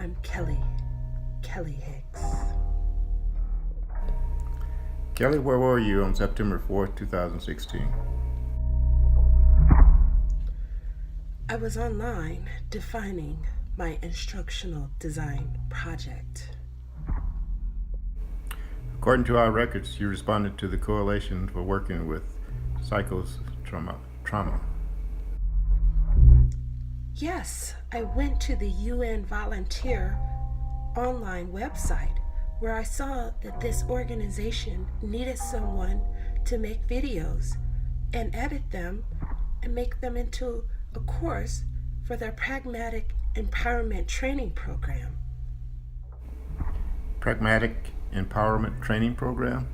I'm Kelly Hicks. Kelly, where were you on September 4th, 2016? I was online defining my instructional design project. According to our records, you responded to the Coalition for Working with Trauma. Yes, I went to the UN Volunteer online website where I saw that this organization needed someone to make videos and edit them and make them into a course for their pragmatic empowerment training program. Pragmatic Empowerment Training Program?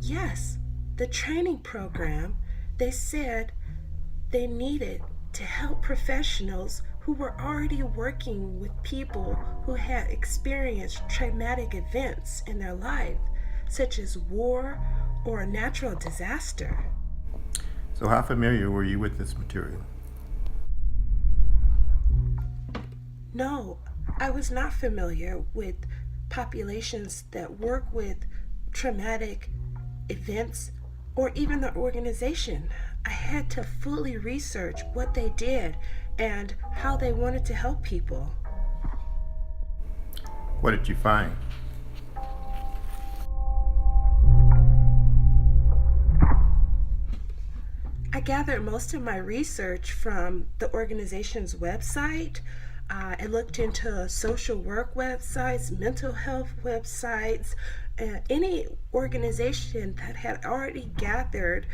Yes, the training program, they said they needed to help professionals who were already working with people who had experienced traumatic events in their life, such as war or a natural disaster. So how familiar were you with this material? No, I was not familiar with populations that work with traumatic events or even the organization. I had to fully research what they did and how they wanted to help people. What did you find? I gathered most of my research from the organization's website. I looked into social work websites, mental health websites, any organization that had already gathered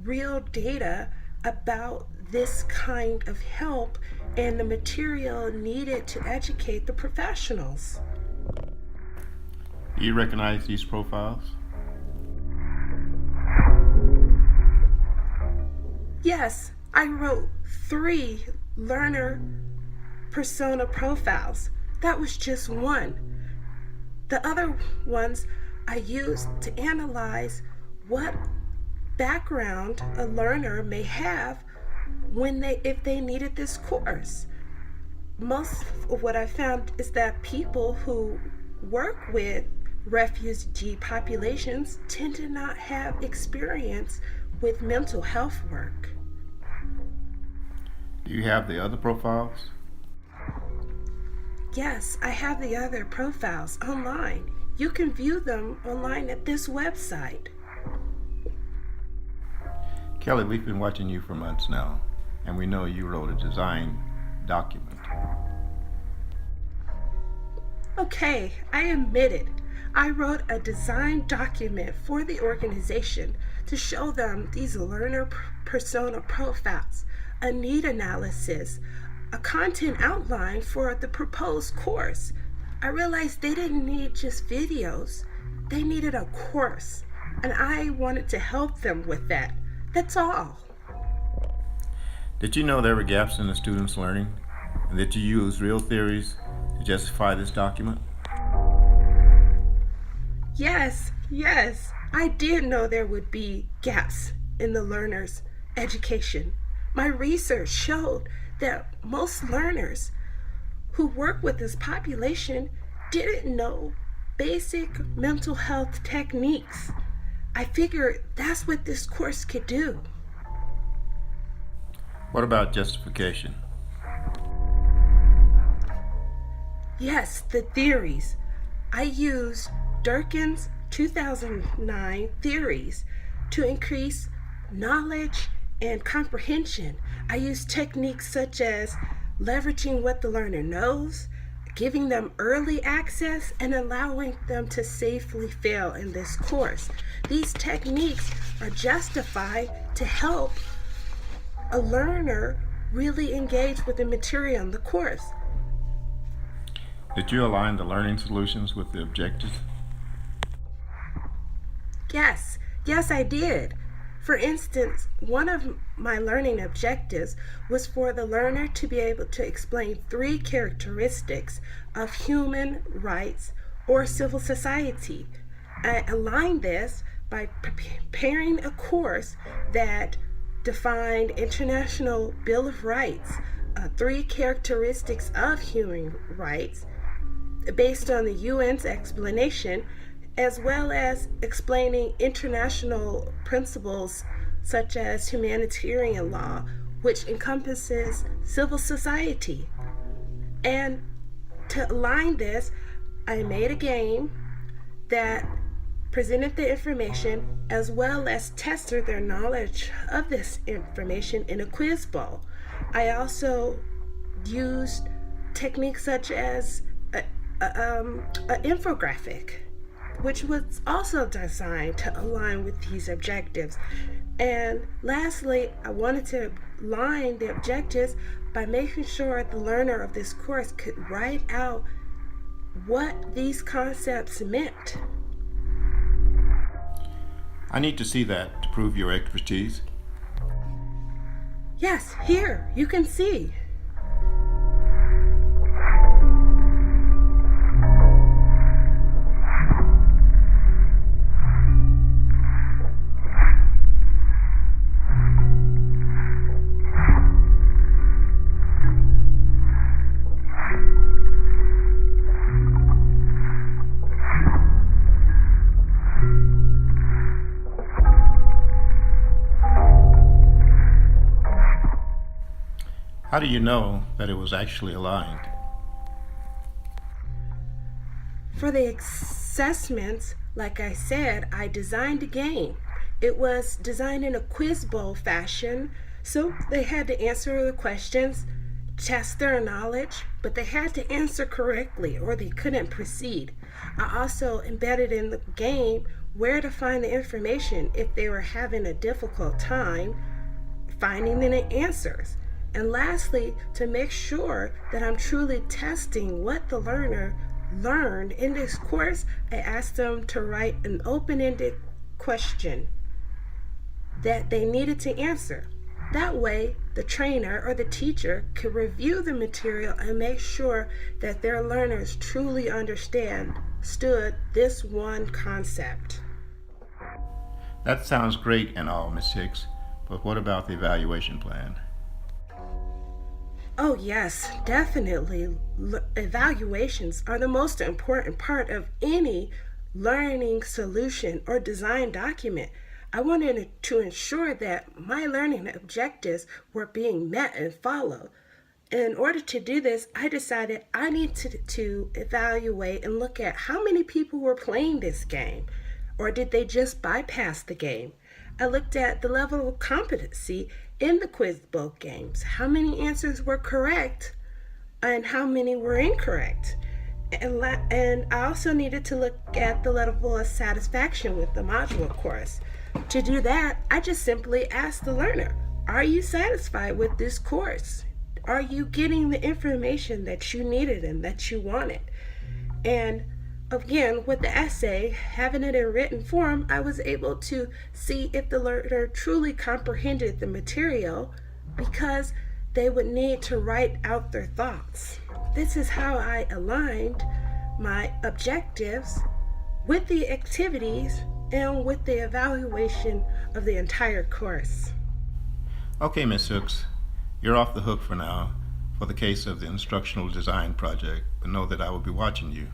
real data about this kind of help and the material needed to educate the professionals. Do you recognize these profiles? Yes, I wrote 3 learner persona profiles. That was just one. The other ones I used to analyze what background a learner may have if they needed this course. Most of what I found is that people who work with refugee populations tend to not have experience with mental health work. Do you have the other profiles? Yes, I have the other profiles online. You can view them online at this website. Kelly, we've been watching you for months now, and we know you wrote a design document. Okay, I admit it. I wrote a design document for the organization to show them these learner persona profiles, a need analysis, a content outline for the proposed course. I realized they didn't need just videos, they needed a course, and I wanted to help them with that. That's all. Did you know there were gaps in the students' learning, and that you used real theories to justify this document? Yes, I did know there would be gaps in the learners' education. My research showed that most learners who work with this population didn't know basic mental health techniques. I figured that's what this course could do. What about justification? Yes, the theories. I used Durkin's 2009 theories to increase knowledge and comprehension. I used techniques such as leveraging what the learner knows, giving them early access, and allowing them to safely fail in this course. These techniques are justified to help a learner really engage with the material in the course. Did you align the learning solutions with the objectives? Yes, I did. For instance, one of my learning objectives was for the learner to be able to explain 3 characteristics of human rights or civil society. I aligned this by preparing a course that defined International Bill of Rights, three characteristics of human rights based on the UN's explanation, as well as explaining international principles such as humanitarian law, which encompasses civil society. And to align this, I made a game that presented the information as well as tested their knowledge of this information in a quiz bowl. I also used techniques such as an infographic, which was also designed to align with these objectives. And lastly, I wanted to align the objectives by making sure the learner of this course could write out what these concepts meant. I need to see that to prove your expertise. Yes, here, you can see. How do you know that it was actually aligned? For the assessments, like I said, I designed a game. It was designed in a quiz bowl fashion, so they had to answer the questions, test their knowledge, but they had to answer correctly or they couldn't proceed. I also embedded in the game where to find the information if they were having a difficult time finding the answers. And lastly, to make sure that I'm truly testing what the learner learned in this course, I asked them to write an open-ended question that they needed to answer. That way, the trainer or the teacher could review the material and make sure that their learners truly understood this one concept. That sounds great and all, Ms. Hicks, but what about the evaluation plan? Oh, yes, definitely. Evaluations are the most important part of any learning solution or design document. I wanted to ensure that my learning objectives were being met and followed. In order to do this, I decided I needed to evaluate and look at how many people were playing this game, or did they just bypass the game? I looked at the level of competency in the quiz bowl games, how many answers were correct and how many were incorrect. And I also needed to look at the level of satisfaction with the module course. To do that, I just simply asked the learner, are you satisfied with this course? Are you getting the information that you needed and that you wanted? And again, with the essay, having it in written form, I was able to see if the learner truly comprehended the material because they would need to write out their thoughts. This is how I aligned my objectives with the activities and with the evaluation of the entire course. Okay, Ms. Hicks, you're off the hook for now for the case of the instructional design project, but know that I will be watching you.